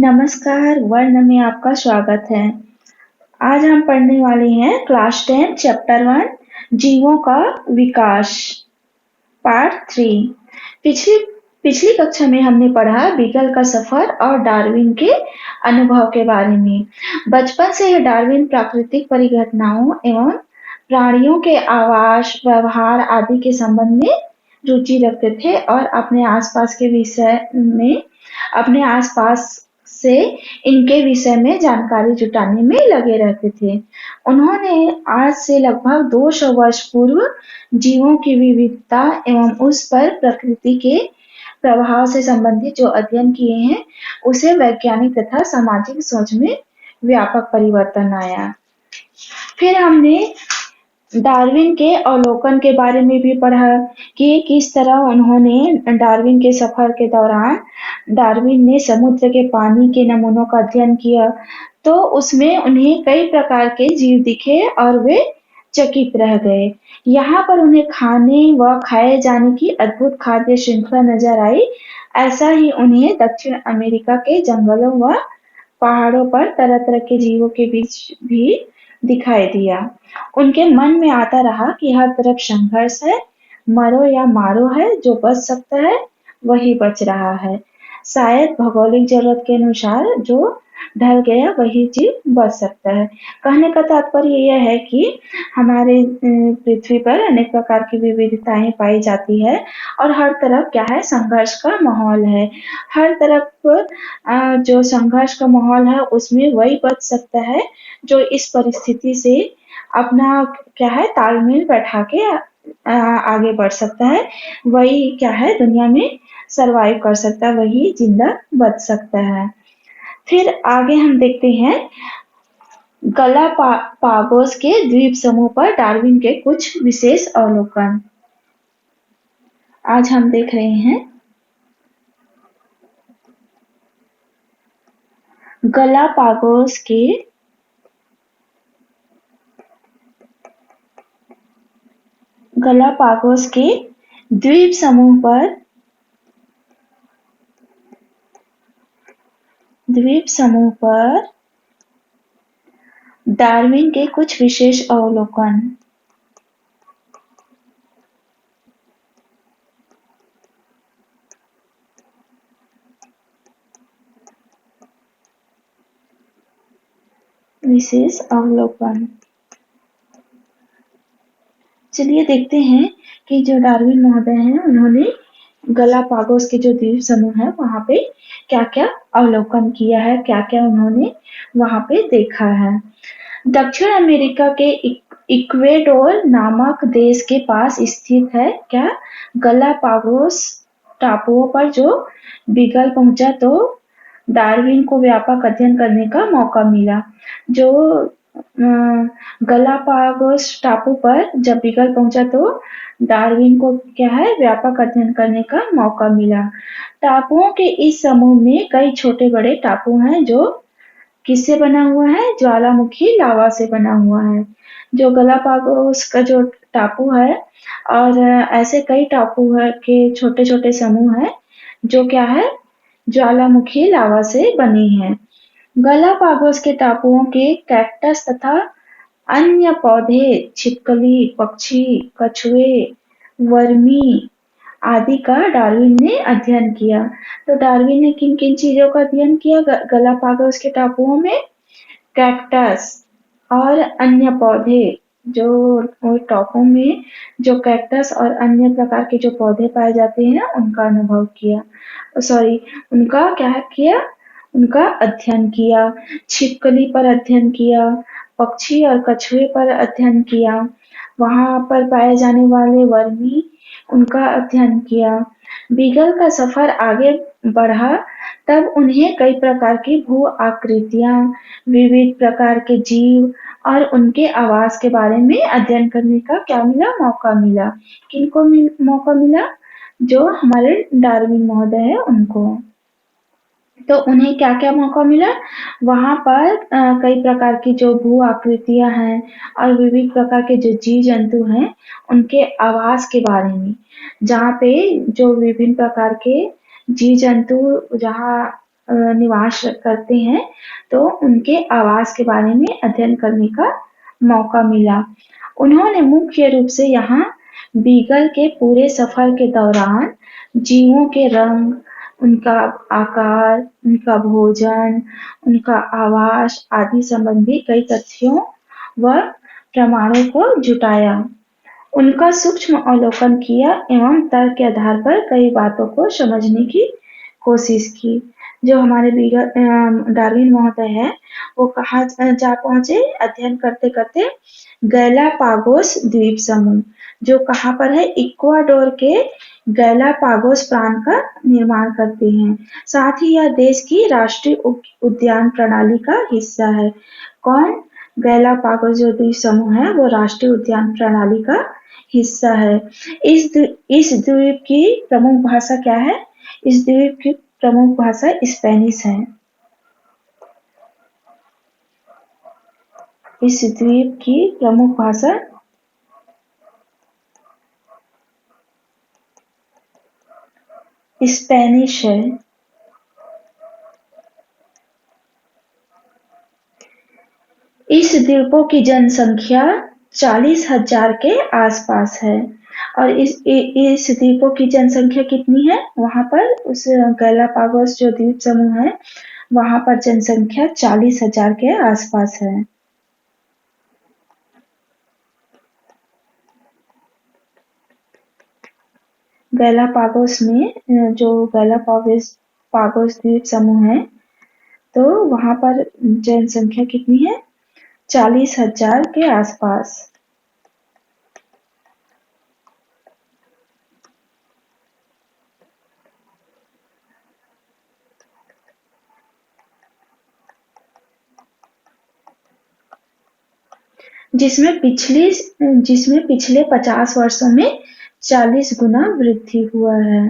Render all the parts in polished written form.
नमस्कार, वर्ण में आपका स्वागत है। आज हम पढ़ने वाले हैं क्लास 10 चैप्टर 1 जीवों का विकास पार्ट 3। पिछली पिछली कक्षा में हमने पढ़ा बीगल का सफर और डार्विन के अनुभव के बारे में। बचपन से ही डार्विन प्राकृतिक परिघटनाओं एवं प्राणियों के आवास, व्यवहार आदि के संबंध में रुचि रखते थे और अपने आसपास से इनके विषय में जानकारी जुटाने में लगे रहते थे। उन्होंने आज से लगभग 200 वर्ष पूर्व जीवों की विविधता एवं उस पर प्रकृति के प्रभाव से संबंधित जो अध्ययन किए हैं, उसे वैज्ञानिक तथा सामाजिक सोच में व्यापक परिवर्तन आया। फिर हमने डार्विन के अवलोकन के बारे में भी पढ़ा कि किस तरह उन्होंने डार्विन के सफर के दौरान डार्विन ने समुद्र के पानी के नमूनों का अध्ययन किया, तो उसमें उन्हें कई प्रकार के जीव दिखे और वे चकित रह गए। यहाँ पर उन्हें खाने व खाए जाने की अद्भुत खाद्य श्रृंखला नजर आई। ऐसा ही उन्हें दक्षिण अमेरिका के जंगलों व पहाड़ों पर तरह तरह के जीवों के बीच भी दिखाई दिया। उनके मन में आता रहा कि हर तरफ संघर्ष है, मरो या मारो है, जो बच सकता है वही बच रहा है। शायद भौगोलिक जरूरत के अनुसार जो ढल गया वही जीव बच सकता है। कहने का तात्पर्य यह है कि हमारे पृथ्वी पर अनेक प्रकार की विविधताएं पाई जाती है और हर तरफ क्या है, संघर्ष का माहौल है। हर तरफ जो संघर्ष का माहौल है उसमें वही बच सकता है जो इस परिस्थिति से अपना क्या है, तालमेल बैठा के आगे बढ़ सकता है। वही क्या है, दुनिया में सरवाइव कर सकता है, वही जिंदा बच सकता है। फिर आगे हम देखते हैं गलापागोस के द्वीप समूह पर डार्विन के कुछ विशेष अवलोकन। आज हम देख रहे हैं गलापागोस के द्वीप समूह पर डार्विन के कुछ विशेष अवलोकन। चलिए देखते हैं कि जो डार्विन महोदय हैं, उन्होंने गलापागोस के जो द्वीप समूह है वहां पे क्या क्या अवलोकन किया है, क्या क्या उन्होंने वहां पे देखा है। दक्षिण अमेरिका के इक्वेडोर नामक देश के पास स्थित है क्या, गलापागोस टापुओं पर जो बीगल पहुंचा तो डार्विन को व्यापक अध्ययन करने का मौका मिला। जो गलापागोस टापू पर जब बीगल पहुंचा तो डार्विन को क्या है, व्यापक अध्ययन करने का मौका मिला। टापुओं के इस समूह में कई छोटे बड़े टापू हैं जो किससे बना हुआ है, ज्वालामुखी लावा से बना हुआ है। जो गलापागोस का जो टापू है और ऐसे कई टापू है के छोटे छोटे समूह है जो क्या है, ज्वालामुखी लावा से बनी है। गलापागोस के टापुओं के कैक्टस तथा अन्य पौधे, छिपकली, पक्षी, कछुए, वर्मी आदि का डार्विन ने अध्ययन किया। तो डार्विन ने किन किन चीजों का अध्ययन किया गलापागोस के टापुओं में? कैक्टस और अन्य पौधे, जो टापू में जो कैक्टस और अन्य प्रकार के जो पौधे पाए जाते हैं उनका अनुभव किया, उनका क्या किया, उनका अध्ययन किया। छिपकली पर अध्ययन किया, पक्षी और कछुए पर अध्ययन किया, वहां पर पाए जाने वाले वर्मी उनका अध्ययन किया। बीगल का सफर आगे बढ़ा तब उन्हें कई प्रकार की भू आकृतियां, विविध प्रकार के जीव और उनके आवास के बारे में अध्ययन करने का क्या मिला, मौका मिला। किनको मौका मिला? जो हमारे डार्विन महोदय है उनको। तो उन्हें क्या क्या मौका मिला? वहां पर कई प्रकार की जो भू आकृतियां हैं और विविध प्रकार के जो जीव जंतु हैं उनके आवास के बारे में, जहाँ पे जो विभिन्न प्रकार के जीव जंतु जहाँ निवास करते हैं, तो उनके आवास के बारे में अध्ययन करने का मौका मिला। उन्होंने मुख्य रूप से यहाँ बीगल के पूरे सफर के दौरान जीवों के रंग, उनका आकार, उनका भोजन, उनका आवास आदि संबंधी कई तथ्यों व प्रमाणों को जुटाया। उनका सूक्ष्म अवलोकन किया एवं तर्क के आधार पर कई बातों को समझने की कोशिश की। जो हमारे डार्विन महोदय हैं, वो कहाँ जा पहुंचे अध्ययन करते करते? गैलापागोस द्वीप समूह, जो कहाँ पर है? इक्वाडोर के गैलापागोस प्रांत का निर्माण करते हैं। साथ ही यह देश की राष्ट्रीय उद्यान प्रणाली का हिस्सा है। कौन? गैलापागोस जो द्वीप समूह है वो राष्ट्रीय उद्यान प्रणाली का हिस्सा है। इस द्वीप की प्रमुख भाषा क्या है? इस द्वीप की प्रमुख भाषा स्पेनिश है। इस द्वीप की प्रमुख भाषा स्पेनिश है। इस द्वीपों की जनसंख्या 40,000 के आसपास है। और इस द्वीपों की जनसंख्या कितनी है? वहां पर उस गैलापागोस जो द्वीप समूह है, वहां पर जनसंख्या 40,000 के आसपास है। गैलापागोस में जो गैलापागोस पागोस द्वीप समूह है, तो वहां पर जनसंख्या कितनी है? 40,000 के आसपास। जिसमें पिछले 50 वर्षों में 40 गुना वृद्धि हुआ है।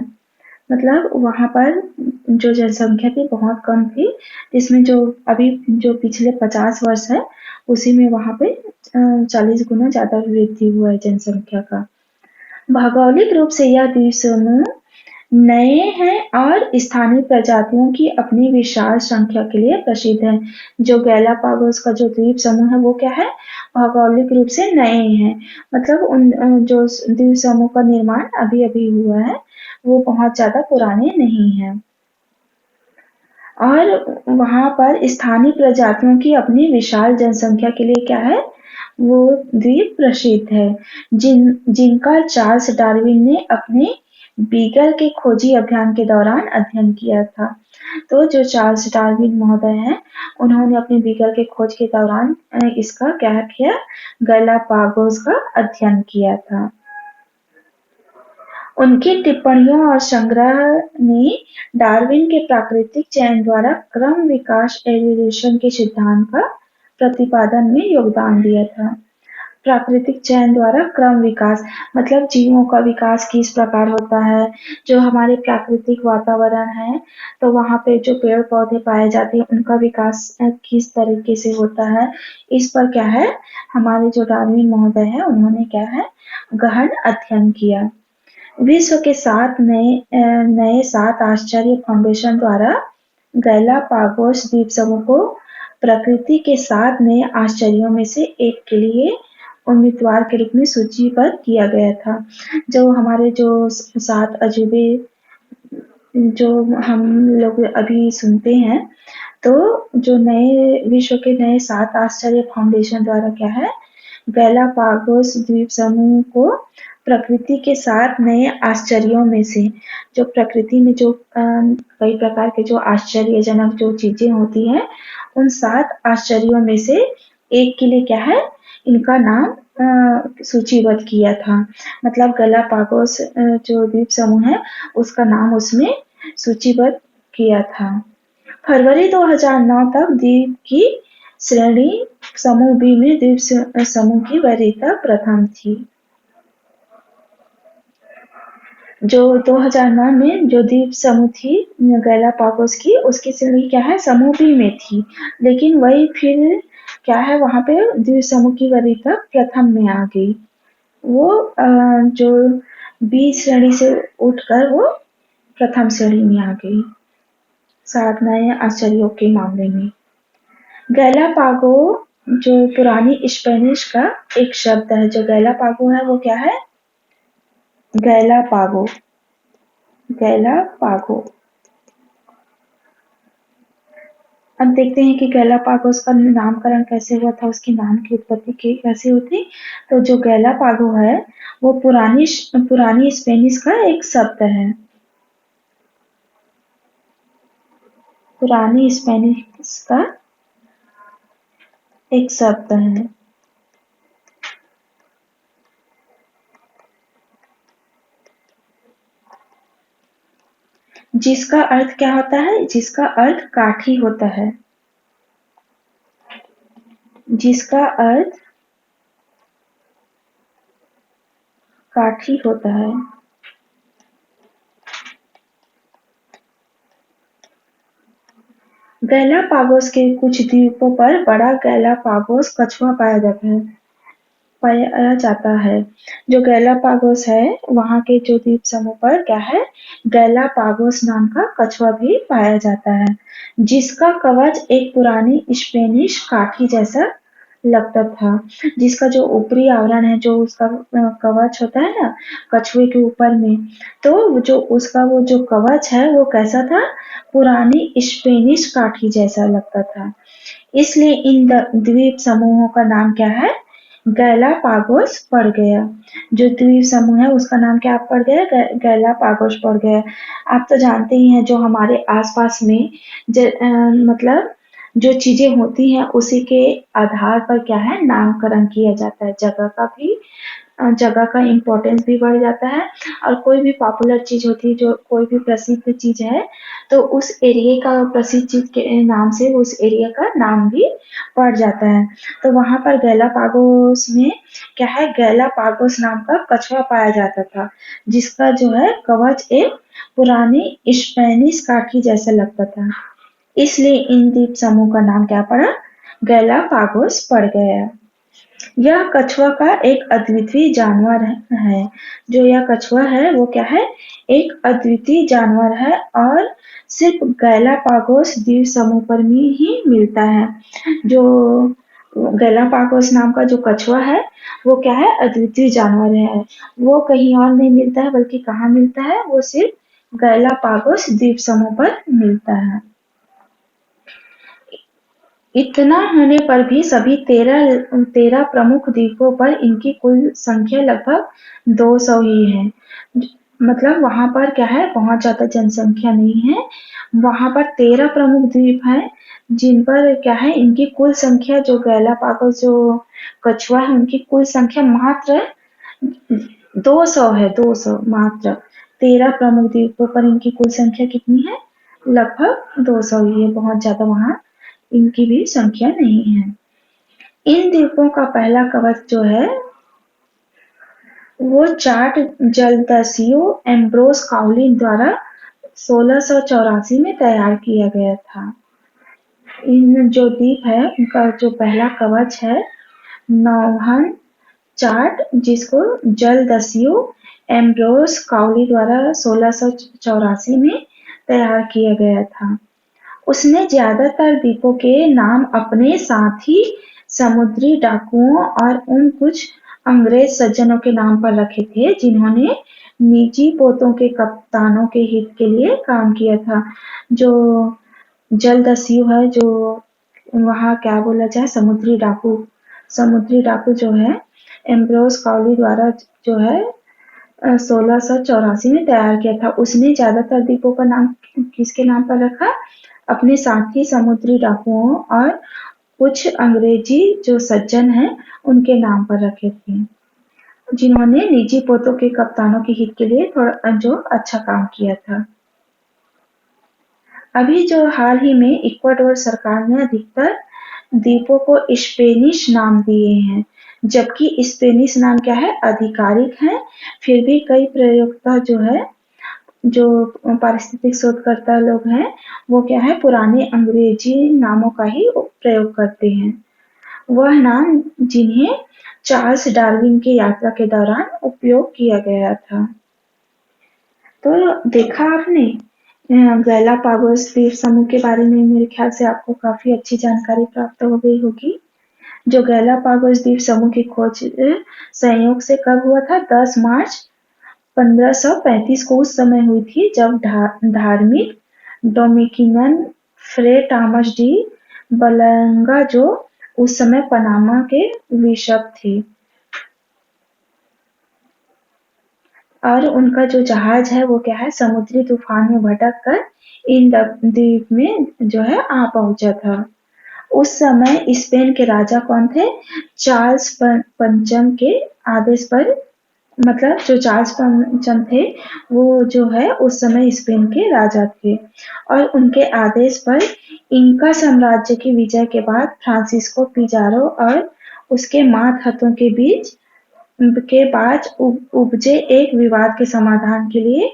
मतलब वहां पर जो जनसंख्या थी बहुत कम थी, जिसमें जो अभी जो पिछले 50 वर्ष है उसी में वहां पे 40 गुना ज्यादा वृद्धि हुआ है जनसंख्या का। भौगोलिक रूप से यह द्वीप समूह नए हैं और स्थानीय प्रजातियों की अपनी विशाल संख्या के लिए प्रसिद्ध है। जो गैलापागोस का जो द्वीप समूह है वो क्या है? भौगोलिक रूप से नए हैं। मतलब जो द्वीप समूह का निर्माण अभी अभी हुआ है, वो बहुत ज्यादा पुराने नहीं हैं। और वहां पर स्थानीय प्रजातियों की अपनी विशाल जनसंख्या के लिए क्या है? वो द्वीप प्रसिद्ध है, जिनका चार्ल्स डार्विन ने अपने बीगल के खोजी अभियान के दौरान अध्ययन किया था। तो जो चार्ल्स डार्विन महोदय हैं, उन्होंने अपने बीगल के खोज के दौरान इसका क्या किया? गैलापागोस का अध्ययन किया था। उनकी टिप्पणियों और संग्रह ने डार्विन के प्राकृतिक चयन द्वारा क्रम विकास एवोल्यूशन के सिद्धांत का प्रतिपादन में योगदान दिया था। प्राकृतिक चयन द्वारा क्रम विकास मतलब जीवों का विकास किस प्रकार होता है, जो हमारे प्राकृतिक वातावरण है, तो वहां पे जो पेड़ पौधे पाए जाते हैं उनका विकास किस तरीके से होता है, इस पर क्या है हमारे जो डार्विन महोदय है उन्होंने क्या है गहन अध्ययन किया। विश्व के नए 7 आश्चर्य फाउंडेशन द्वारा गैलापागोस द्वीप समूह को प्रकृति के 7 नए आश्चर्यों में से एक के लिए उम्मीदवार के रूप में सूचीबद्ध किया गया था। जो हमारे जो 7 अजूबे जो हम लोग अभी सुनते हैं, तो जो नए विश्व के नए 7 आश्चर्य फाउंडेशन द्वारा क्या है गैलापागोस द्वीप समूह को प्रकृति के 7 नए आश्चर्यों में से, जो प्रकृति में जो कई प्रकार के जो आश्चर्यजनक जो चीजें होती हैं, उन 7 आश्चर्यों में से एक के लिए क्या है इनका नाम सूचीबद्ध किया था। मतलब गैलापागोस जो द्वीप समूह है उसका नाम उसमें सूचीबद्ध किया था। फरवरी 2009 तक द्वीप की श्रेणी समूह बी में द्वीप समूह की वरीयता प्रथम थी। जो 2009 में जो द्वीप समूह थी गैलापागोस की, उसकी श्रेणी क्या है समूह बी में थी, लेकिन वही फिर क्या है वहां पे द्वीप समूह की वरीयता प्रथम में आ गई। वो जो बी श्रेणी से उठकर वो प्रथम श्रेणी में आ गई। साधनाएं आश्चर्यों के मामले में। गैलापागो जो पुरानी स्पेनिश का एक शब्द है, जो गैलापागो है वो क्या है? गैलापागो, गैलापागो। अब देखते हैं कि गैलापागोस का नामकरण कैसे हुआ था, उसके नाम की उत्पत्ति कैसे हुई थी। तो जो गैलापागो है वो पुरानी स्पेनिश का एक शब्द है, पुरानी स्पेनिश का एक शब्द है। जिसका अर्थ क्या होता है? जिसका अर्थ काठी होता है, जिसका अर्थ काठी होता है। गैलापागोस के कुछ द्वीपों पर बड़ा गैलापागोस कछुआ पाया जाता है। जो गैलापागोस है वहाँ के जो द्वीप समूह पर क्या है? गैलापागोस नाम का कछुआ भी पाया जाता है, जिसका कवच एक पुरानी स्पेनिश काठी जैसा लगता था। जिसका जो ऊपरी आवरण है, जो उसका कवच होता है ना कछुए के ऊपर में, तो जो उसका वो जो कवच है वो कैसा था? पुरानी स्पेनिश काठी जैसा लगता था। इसलिए इन द्वीप समूहों का नाम क्या है? गैलापागोस पड़ गया। जो द्वीप समूह है उसका नाम क्या पड़ गया? गैलापागोस पड़ गया। आप तो जानते ही हैं जो हमारे आसपास में मतलब जो चीजें होती हैं उसी के आधार पर क्या है नामकरण किया जाता है। जगह का भी जगह का इम्पोर्टेंस भी बढ़ जाता है, और कोई भी पॉपुलर चीज होती है, जो कोई भी प्रसिद्ध चीज है, तो उस एरिया का प्रसिद्ध चीज के नाम से उस एरिया का नाम भी पड़ जाता है। तो वहां पर गैलापागोस में क्या है? गैलापागोस नाम का कछुआ पाया जाता था, जिसका जो है कवच एक पुरानी स्पेनिश काठी जैसा लगता था। इसलिए इन द्वीप समूह का नाम क्या पड़ा? गैलापागोस पड़ गया। यह कछुआ का एक अद्वितीय जानवर है। जो यह कछुआ है वो क्या है? एक अद्वितीय जानवर है, और सिर्फ गैलापागोस द्वीप समूह पर ही मिलता है। जो गैलापागोस नाम का जो कछुआ है वो क्या है? अद्वितीय जानवर है। वो कहीं और नहीं मिलता है, बल्कि कहाँ मिलता है? वो सिर्फ गैलापागोस द्वीप समूह पर मिलता है। इतना होने पर भी सभी 13 प्रमुख द्वीपों पर इनकी कुल संख्या लगभग 200 ही है। मतलब वहां पर क्या है? बहुत ज्यादा जनसंख्या नहीं है। वहां पर 13 प्रमुख द्वीप हैं, जिन पर क्या है इनकी कुल संख्या, जो गैलापागोस जो कछुआ है उनकी कुल संख्या मात्र 200 है। 200 मात्र। 13 प्रमुख द्वीपों पर इनकी कुल संख्या कितनी है? लगभग 200 ही है। बहुत ज्यादा वहां इनकी भी संख्या नहीं है। इन द्वीपों का पहला कवच जो है वो चार्ट जलदस्यु एम्ब्रोस काउलिन द्वारा 1684 में तैयार किया गया था। इन जो द्वीप है उनका जो पहला कवच है नौहन चार्ट, जिसको जलदस्यु एम्ब्रोस काउली द्वारा 1684 में तैयार किया गया था। उसने ज्यादातर द्वीपों के नाम अपने साथ ही समुद्री डाकुओं और उन कुछ अंग्रेज सज्जनों के नाम पर रखे थे, जिन्होंने निजी पोतों के कप्तानों के हित के लिए काम किया था। जो जलदस्यु है, जो वहाँ क्या बोला जाए, समुद्री डाकू जो है एम्ब्रोस काउली द्वारा जो है 1684 में तैयार किया था। उसने ज्यादातर द्वीपों का नाम किसके नाम पर रखा? अपने साथी समुद्री डाकुओं और कुछ अंग्रेजी जो सज्जन हैं उनके नाम पर रखे थे, जिन्होंने निजी पोतों के कप्तानों के हित के लिए थोड़ा जो अच्छा काम किया था। अभी जो हाल ही में इक्वाडोर सरकार ने अधिकतर द्वीपों को स्पेनिश नाम दिए हैं, जबकि स्पेनिश नाम क्या है? आधिकारिक है। फिर भी कई प्रयोक्ता जो है, जो पारिस्थितिक शोधकर्ता लोग हैं, वो क्या है पुराने अंग्रेजी नामों का ही प्रयोग करते हैं। वह नाम जिन्हें चार्ल्स डार्विन की यात्रा के दौरान उपयोग किया गया था। तो देखा आपने गैलापागोस द्वीप समूह के बारे में मेरे ख्याल से आपको काफ़ी अच्छी जानकारी प्राप्त हो गई होगी। जो गैलापागोस द्वीप समूह की खोज संयोग से कब हुआ था? 10 मार्च 1535 को उस समय हुई थी जब धार्मिक डोमिनिकन फ्रे टॉमस डी बलंगा जो उस समय पनामा के बिशप थे और उनका जो जहाज है वो क्या है समुद्री तूफान में भटक कर इन द्वीप में जो है आ पहुंचा था। उस समय स्पेन के राजा कौन थे? चार्ल्स पंचम के आदेश पर मतलब जो चार्ल्स पंचम थे वो जो है उस समय स्पेन के राजा थे और उनके आदेश पर इंका साम्राज्य की विजय के बाद फ्रांसिस्को पिजारो और उसके मात हतों के बीच के बाद उपजे एक विवाद के समाधान के लिए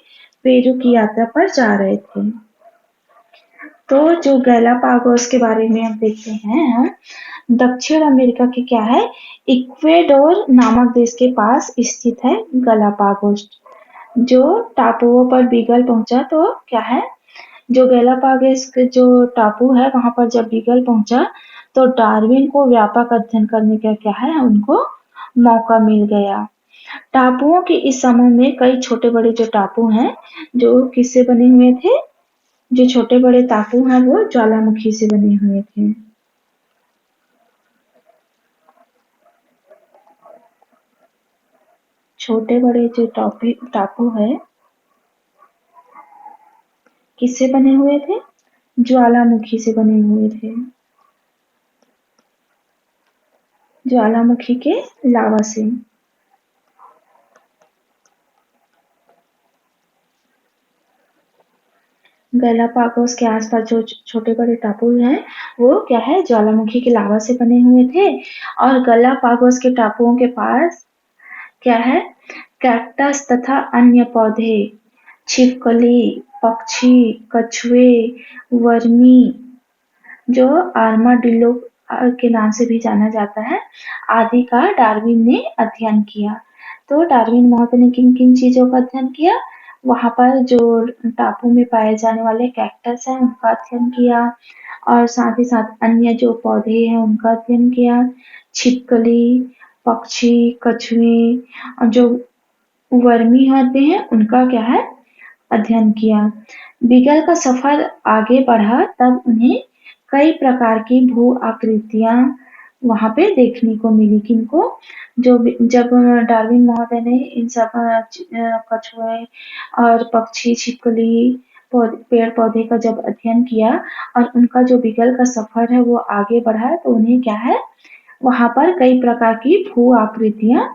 पेरू की यात्रा पर जा रहे थे। तो जो गैलापागोस के बारे में अब देखते हैं हम दक्षिण अमेरिका के क्या है इक्वेडोर नामक देश के पास स्थित है गैलापागोस जो टापुओं पर बीगल पहुंचा तो क्या है जो गैलापागोस के जो टापू है वहां पर जब बीगल पहुंचा तो डार्विन को व्यापक अध्ययन करने का क्या है उनको मौका मिल गया। टापुओं के इस समूह में कई छोटे बड़े जो टापू हैं जो किससे बने हुए थे जो छोटे बड़े टापू हैं वो ज्वालामुखी से बने हुए थे। छोटे बड़े जो टापू है किससे बने हुए थे? ज्वालामुखी से बने हुए थे। ज्वालामुखी के लावा से। गैलापागोस के आसपास जो छोटे बड़े टापू हैं वो क्या है ज्वालामुखी के लावा से बने हुए थे और गैलापागोस के टापुओं के पास क्या है कैक्टस तथा अन्य पौधे छिपकली पक्षी कछुए वर्मी जो आर्माडिलो के नाम से भी जाना जाता है आदि का डार्विन ने अध्ययन किया। तो डार्विन महोदय ने किन किन चीजों का अध्ययन किया? वहां पर जो टापू में पाए जाने वाले कैक्टस हैं उनका अध्ययन किया और साथ ही साथ अन्य जो पौधे हैं उनका अध्ययन किया छिपकली पक्षी कछुए और जो वर्मी होते हैं उनका क्या है अध्ययन किया। बीगल का सफर आगे बढ़ा तब उन्हें कई प्रकार की भू आकृतियां वहां पे देखने को मिली किनको जो जब डार्विन महोदय ने इन सब कछुए और पक्षी छिपकली पेड़ पौधे का जब अध्ययन किया और उनका जो बीगल का सफर है वो आगे बढ़ा तो उन्हें क्या है वहां पर कई प्रकार की भू आकृतियां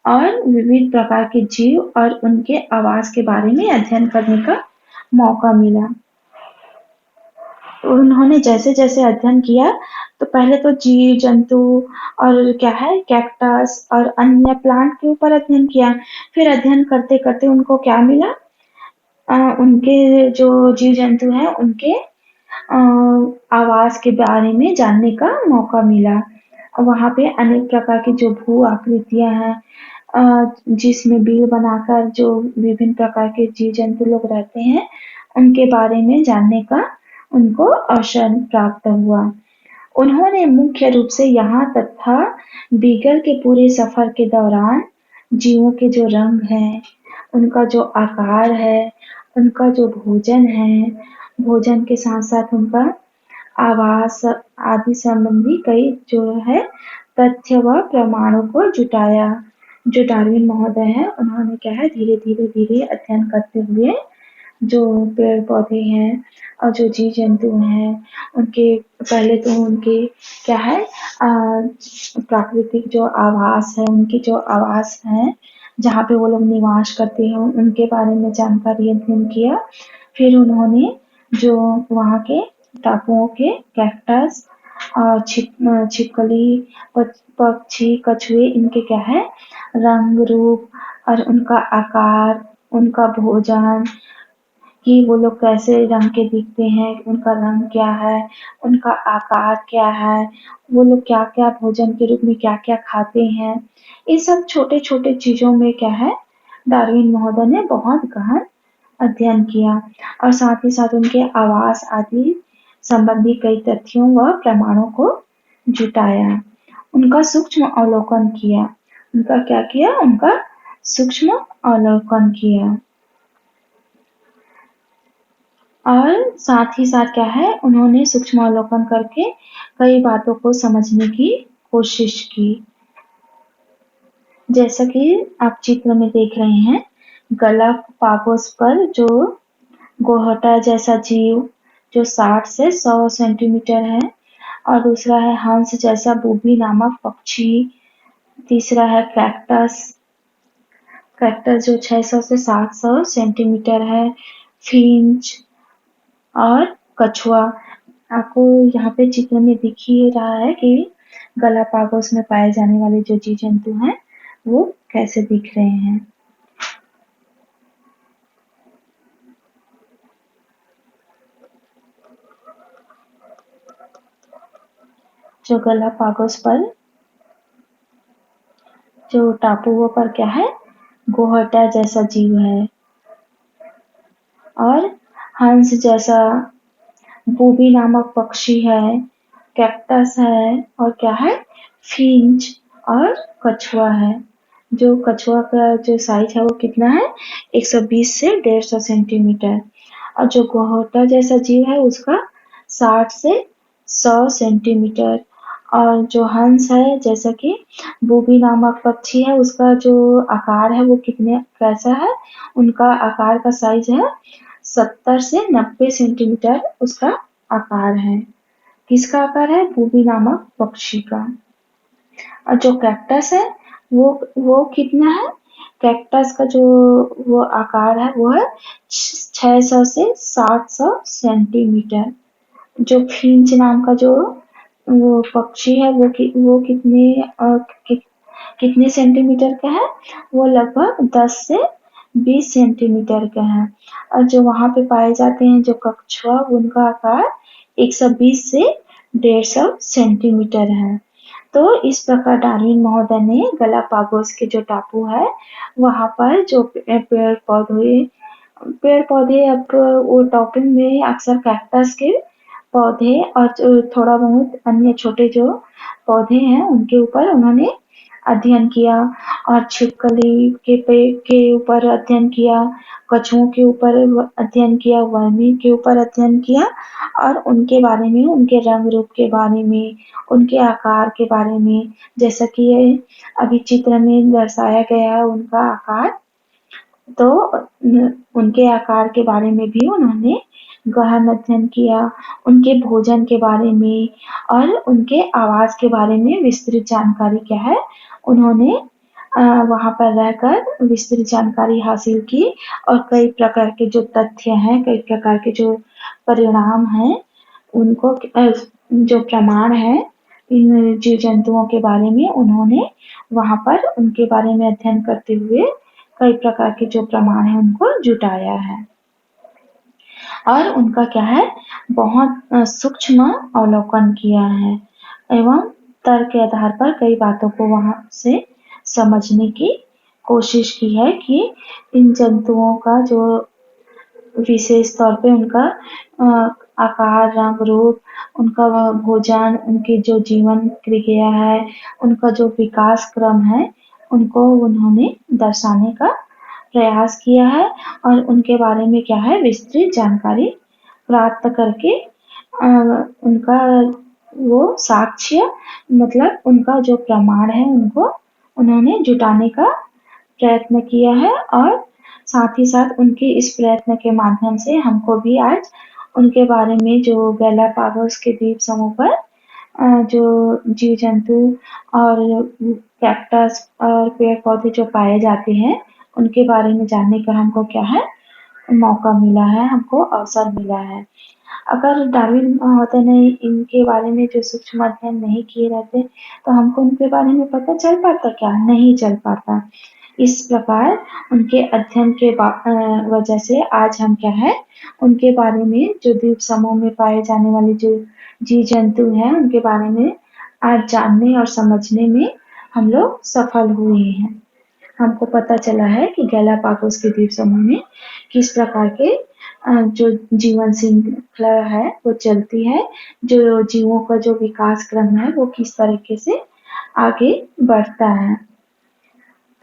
और विविध प्रकार के जीव और उनके आवास के बारे में अध्ययन करने का मौका मिला। उन्होंने जैसे जैसे अध्ययन किया तो पहले तो जीव जंतु और क्या है कैक्टस और अन्य प्लांट के ऊपर अध्ययन किया फिर अध्ययन करते करते उनको क्या मिला उनके जो जीव जंतु हैं उनके आवास के बारे में जानने का मौका मिला। वहां पे अनेक प्रकार की जो भू आकृतियां हैं जिसमें बिल बनाकर जो विभिन्न प्रकार के जीव जंतु लोग रहते हैं उनके बारे में जानने का उनको अवसर प्राप्त हुआ। उन्होंने मुख्य रूप से यहाँ तथा बीगल के पूरे सफर के दौरान जीवों के जो रंग हैं उनका जो आकार है उनका जो भोजन है भोजन के साथ साथ उनका आवास आदि संबंधी कई जो है तथ्य व प्रमाणों को जुटाया। जो डार्विन महोदय हैं उन्होंने क्या है धीरे धीरे अध्ययन करते हुए जो पेड़ पौधे हैं और जो जीव जंतु हैं उनके पहले तो उनके क्या है प्राकृतिक जो आवास है उनके जो आवास हैं जहाँ पे वो लोग निवास करते हैं उनके बारे में जानकारी अध्ययन किया। फिर उन्होंने जो वहाँ के टापुओं के कैक्टस और छिपकली पक्षी कछुए इनके क्या है रंग रूप और उनका आकार उनका भोजन कि वो लोग कैसे रंग के दिखते हैं उनका रंग क्या है उनका आकार क्या है वो लोग क्या क्या भोजन के रूप में क्या क्या खाते हैं इन सब छोटे छोटे चीजों में क्या है डार्विन महोदय ने बहुत गहन अध्ययन किया और साथ ही साथ उनके आवास आदि संबंधी कई तथ्यों व प्रमाणों को जुटाया। उनका सूक्ष्म अवलोकन किया। उनका क्या किया? उनका सूक्ष्म अवलोकन किया। और साथ ही साथ क्या है, उन्होंने सूक्ष्मावलोकन करके कई बातों को समझने की कोशिश की। जैसा कि आप चित्र में देख रहे हैं, गलापागोस पर जो गोहटा जैसा जीव जो 60 से 100 सेंटीमीटर है, और दूसरा है हंस जैसा बूबी नामक पक्षी, तीसरा है कैक्टस कैक्टस जो 600 से 700 सेंटीमीटर है, फिंच और कछुआ। आपको यहाँ पे चित्र में दिख ही रहा है कि गलापागोस में पाए जाने वाले जो जीव जंतु हैं वो कैसे दिख रहे हैं। जो गलापागोस पर जो टापुओं पर क्या है, गोहटा जैसा जीव है और हंस जैसा बूबी नामक पक्षी है, कैक्टस है और क्या है, फिंच और कछुआ है। जो कछुआ का जो साइज है वो कितना है, 120 से 150 सेंटीमीटर, और जो गोहटा जैसा जीव है उसका 60 से 100 सेंटीमीटर, और जो हंस है जैसा कि बूबी नामक पक्षी है उसका जो आकार है वो कितने कैसा है, उनका आकार का साइज है 70 से 90 सेंटीमीटर उसका आकार है। किसका आकार है? बूबी नामक पक्षी का। और जो कैक्टस है वो कितना है? कैक्टस का जो वो आकार है वो है 600 से 700 सेंटीमीटर। जो फिंच नाम का जो वो पक्षी है वो कितने कि, कितने सेंटीमीटर का है? वो लगभग 10 से 20 सेंटीमीटर का है। और जो वहां पे पाए जाते हैं जो कछुआ, उनका आकार 120 से 150 सेंटीमीटर है। तो इस प्रकार डार्विन महोदय ने गलापागोस के जो टापू है वहां पर जो पेड़ पौधे अब वो टॉपिंग में अक्सर कैक्टस के पौधे और जो थोड़ा बहुत अन्य छोटे जो पौधे हैं उनके ऊपर उन्होंने अध्ययन किया, और छिपकली के पेड़ के ऊपर अध्ययन किया, कछुओं के ऊपर अध्ययन किया, वर्मी के ऊपर अध्ययन किया, और उनके बारे में, उनके रंग रूप के बारे में, उनके आकार के बारे में, जैसा कि ये अभी चित्र में दर्शाया गया है उनका आकार, तो उनके आकार के बारे में भी उन्होंने गहन अध्ययन किया, उनके भोजन के बारे में और उनके आवाज के बारे में विस्तृत जानकारी क्या है, उन्होंने वहां पर रहकर विस्तृत जानकारी हासिल की, और कई प्रकार के जो तथ्य हैं, कई प्रकार के जो परिणाम हैं, उनको जो प्रमाण है इन जीव जंतुओं के बारे में, उन्होंने वहां पर उनके बारे में अध्ययन करते हुए कई प्रकार के जो प्रमाण है उनको जुटाया है, और उनका क्या है, बहुत सूक्ष्म अवलोकन किया है एवं तर्क के आधार पर कई बातों को वहां से समझने की कोशिश की है कि इन जंतुओं का जो विशेष तौर पे उनका आकार, रंग रूप, उनका भोजन, उनकी जो जीवन क्रिया है, उनका जो विकास क्रम है, उनको उन्होंने दर्शाने का प्रयास किया है, और उनके बारे में क्या है, विस्तृत जानकारी प्राप्त करके उनका वो साक्ष्य, मतलब उनका जो प्रमाण है उनको उन्होंने जुटाने का प्रयत्न किया है, और साथ ही साथ उनके इस प्रयत्न के माध्यम से हमको भी आज उनके बारे में जो गैलापागोस के द्वीप समूह पर जो जीव जंतु और कैक्टस और पेड़ पौधे जो पाए जाते हैं उनके बारे में जानने का हमको क्या है, मौका मिला है, हमको अवसर मिला है। अगर डार्विन महोदय ने इनके बारे में जो सूक्ष्म अध्ययन नहीं किए रहते तो हमको उनके बारे में पता चल पाता क्या? नहीं चल पाता। इस प्रकार उनके अध्ययन के वजह से आज हम क्या है, उनके बारे में जो द्वीप समूह में पाए जाने वाले जो जीव जंतु हैं उनके बारे में आज जानने और समझने में हम लोग सफल हुए हैं। हमको पता चला है कि गैलापागोस के द्वीप समूह में किस प्रकार के जो जीवन श्रृंखला है वो चलती है, जो जीवों का जो विकास क्रम है वो किस तरीके से आगे बढ़ता है।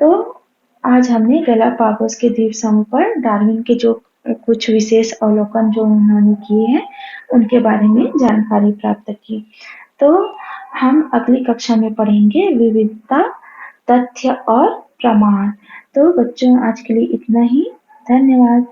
तो आज हमने गैलापागोस के द्वीप समूह पर डार्विन के जो कुछ विशेष अवलोकन जो उन्होंने किए हैं उनके बारे में जानकारी प्राप्त की। तो हम अगली कक्षा में पढ़ेंगे विविधता, तथ्य और प्रमाण। तो बच्चों आज के लिए इतना ही। धन्यवाद।